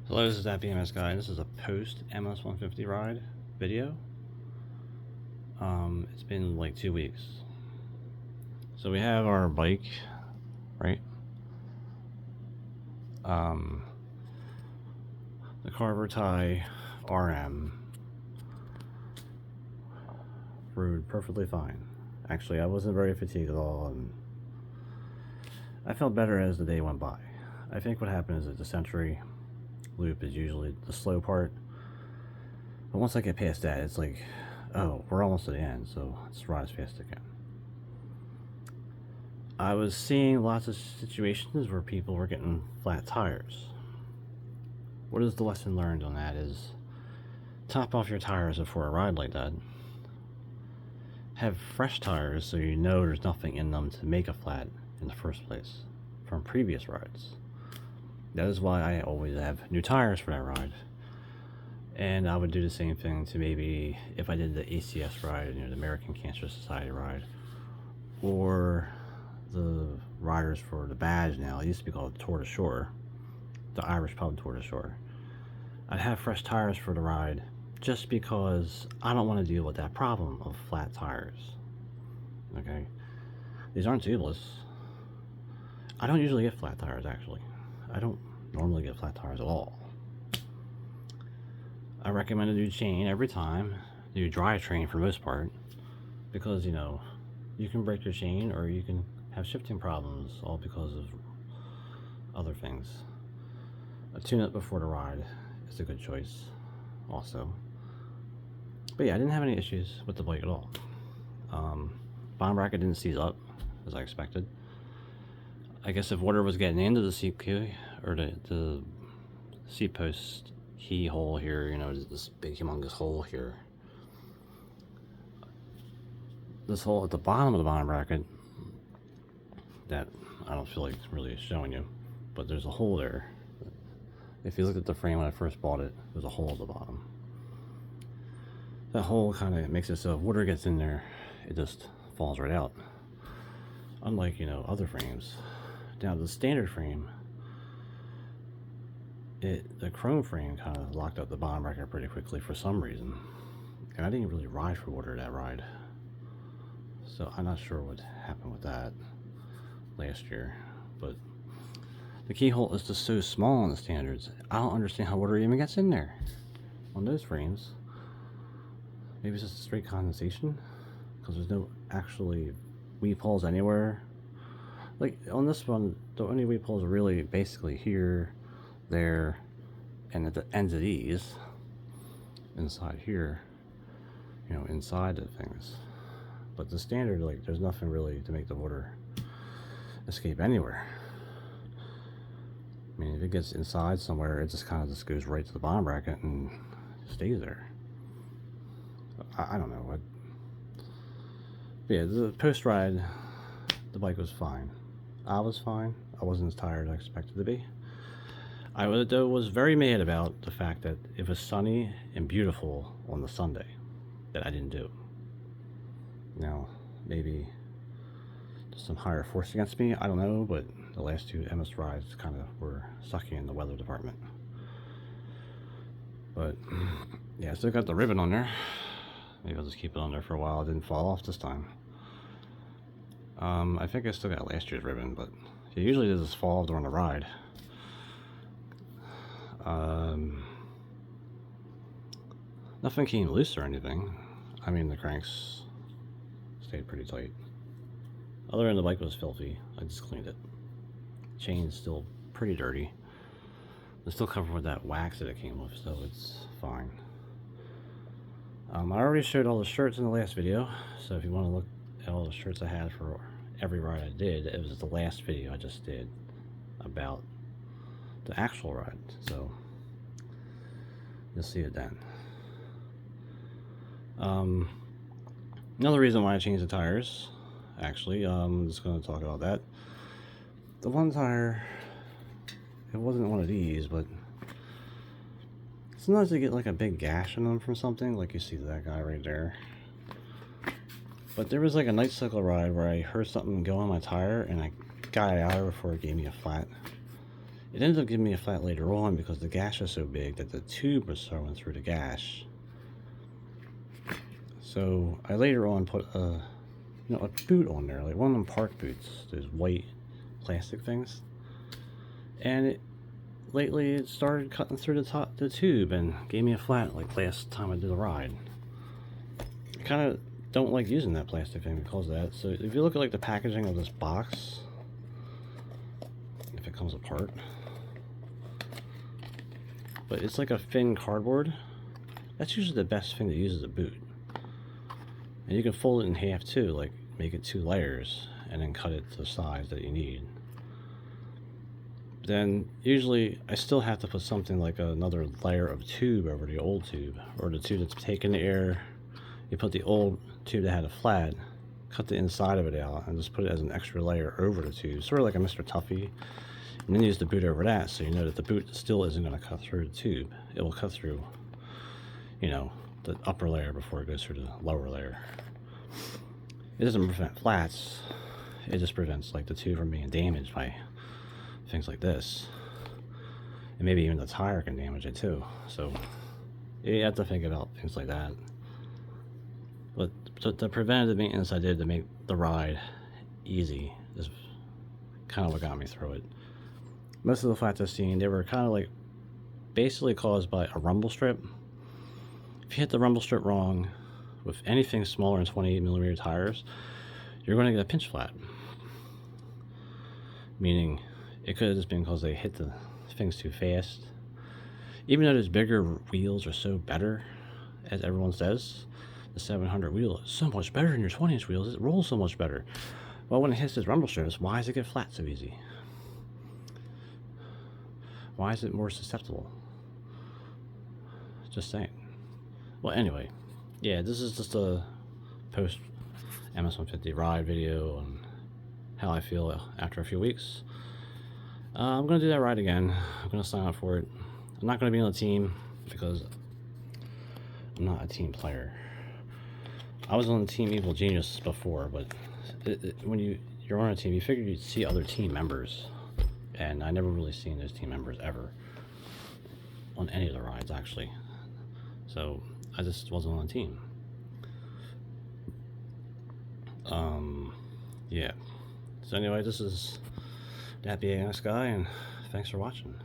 Hello, this is that BMS guy. This is a post MS150 ride video. It's been like 2 weeks. So we have our bike, right? The Carver Tie RM rode perfectly fine. Actually, I wasn't very fatigued at all, and I felt better as the day went by. I think what happened is that the Century loop is usually the slow part, but once I get past that, it's like, oh, we're almost to the end, so let's ride as fast as I can. I was seeing lots of situations where people were getting flat tires. What is the lesson learned on that is top off your tires before a ride like that. Have fresh tires so you know there's nothing in them to make a flat in the first place from previous rides. That is why I always have new tires for that ride. And I would do the same thing to maybe if I did the ACS ride, the American Cancer Society ride, or the riders for the badge now. It used to be called Tour de Shore, the Irish pub Tour de Shore. I'd have fresh tires for the ride just because I don't want to deal with that problem of flat tires. Okay? These aren't tubeless. I don't usually get flat tires, actually. I don't normally get flat tires at all. I recommend a new chain every time, new drivetrain for the most part, because you can break your chain or you can have shifting problems all because of other things. A tune-up before the ride is a good choice also. But yeah, I didn't have any issues with the bike at all. Bottom bracket didn't seize up as I expected. I guess if water was getting into the seat key or the seat post keyhole here, this big humongous hole here. This hole at the bottom of the bottom bracket that I don't feel like it's really showing you, but there's a hole there. If you look at the frame when I first bought it, there's a hole at the bottom. That hole kind of makes it so if water gets in there, it just falls right out. Unlike, other frames. Now the standard frame, the chrome frame kind of locked up the bottom bracket pretty quickly for some reason. And I didn't really ride for water that ride. So I'm not sure what happened with that last year. But the keyhole is just so small on the standards. I don't understand how water even gets in there on those frames. Maybe it's just straight condensation because there's no actually weep holes anywhere. Like on this one, the only weep holes are really basically here, there, and at the ends of these, inside here, inside of things. But the standard, like, there's nothing really to make the water escape anywhere. I mean, if it gets inside somewhere, it just kind of goes right to the bottom bracket and stays there. I don't know what. Yeah, the post ride, the bike was fine. I was fine. I wasn't as tired as I expected to be. I was very mad about the fact that it was sunny and beautiful on the Sunday that I didn't do. Now, maybe just some higher force against me, I don't know, but the last two MS rides kind of were sucking in the weather department. But yeah, I still got the ribbon on there. Maybe I'll just keep it on there for a while. It didn't fall off this time. I think I still got last year's ribbon, but it usually does just fall off during the ride. Nothing came loose or anything. I mean, the cranks stayed pretty tight. Other than the bike was filthy, I just cleaned it. Chain's still pretty dirty. It's still covered with that wax that it came with, so it's fine. I already showed all the shirts in the last video, so if you want to look at all the shirts I had for every ride I did, it was the last video I just did about the actual ride, so you'll see it then. Another reason why I changed the tires, actually, I'm just going to talk about that. The one tire, it wasn't one of these, but sometimes they get like a big gash in them from something, like you see that guy right there. But there was like a night cycle ride where I heard something go on my tire and I got it out before it gave me a flat. It ended up giving me a flat later on because the gash was so big that the tube was throwing through the gash. So I later on put a boot on there, like one of them park boots, those white plastic things. And lately it started cutting through the tube and gave me a flat like last time I did a ride. I kind of don't like using that plastic thing because of that. So if you look at like the packaging of this box, if it comes apart, but it's like a thin cardboard. That's usually the best thing to use as a boot. And you can fold it in half too, like make it 2 layers and then cut it to the size that you need. Then usually I still have to put something like another layer of tube over the old tube, or the tube that's taking the air. You put the old tube that had a flat, cut the inside of it out, and just put it as an extra layer over the tube, sort of like a Mr. Tuffy, and then use the boot over that, so you know that the boot still isn't going to cut through the tube. It will cut through, you know, the upper layer before it goes through the lower layer. It doesn't prevent flats, it just prevents like the tube from being damaged by things like this. And maybe even the tire can damage it too. So you have to think about things like that. But the preventative maintenance I did to make the ride easy is kind of what got me through it. Most of the flats I've seen, they were kind of like basically caused by a rumble strip. If you hit the rumble strip wrong with anything smaller than 28mm tires, you're going to get a pinch flat. Meaning it could have just been because they hit the things too fast. Even though those bigger wheels are so better, as everyone says, the 700 wheel is so much better than your 20-inch wheels. It rolls so much better. Well, when it hits those rumble strips, why does it get flat so easy? Why is it more susceptible? Just saying. Well, anyway, yeah, this is just a post MS-150 ride video on how I feel after a few weeks. I'm going to do that ride again. I'm going to sign up for it. I'm not going to be on the team because I'm not a team player. I was on the team Evil Genius before, but when you're on a team, you figure you'd see other team members. And I never really seen those team members ever on any of the rides, actually. So I just wasn't on the team. Yeah. So anyway, this is that BAS guy, and thanks for watching.